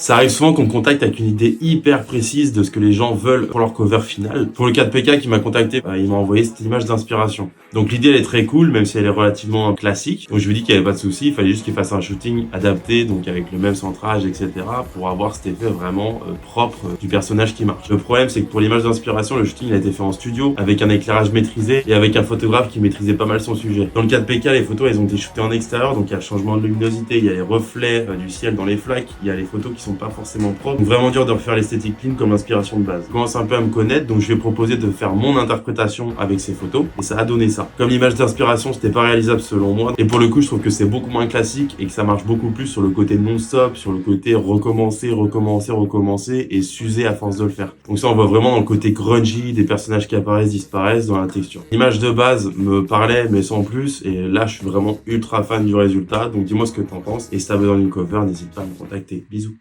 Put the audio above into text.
Ça arrive souvent qu'on me contacte avec une idée hyper précise de ce que les gens veulent pour leur cover final. Pour le cas de PK qui m'a contacté, il m'a envoyé cette image d'inspiration. Donc l'idée elle est très cool, même si elle est relativement classique. Donc je lui ai dit qu'il n'y avait pas de souci, il fallait juste qu'il fasse un shooting adapté, donc avec le même centrage, etc. pour avoir cet effet vraiment propre du personnage qui marche. Le problème c'est que pour l'image d'inspiration, le shooting il a été fait en studio, avec un éclairage maîtrisé et avec un photographe qui maîtrisait pas mal son sujet. Dans le cas de PK, les photos elles ont été shootées en extérieur, donc il y a le changement de luminosité, il y a les reflets du ciel dans les flaques, il y a les photos qui sont pas forcément propres. Donc vraiment dur de refaire l'esthétique clean comme inspiration de base. Je commence un peu à me connaître, donc je vais proposer de faire mon interprétation avec ces photos, et ça a donné ça. Comme l'image d'inspiration, c'était pas réalisable selon moi, et pour le coup, je trouve que c'est beaucoup moins classique et que ça marche beaucoup plus sur le côté non-stop, sur le côté recommencer, recommencer, recommencer et s'user à force de le faire. Donc ça, on voit vraiment dans le côté grungy, des personnages qui apparaissent, disparaissent dans la texture. L'image de base me parlait, mais sans plus, et là, je suis vraiment ultra fan du résultat, donc dis-moi ce que t'en penses, et si t'as besoin d'une cover, n'hésite pas à me contacter. Bisous.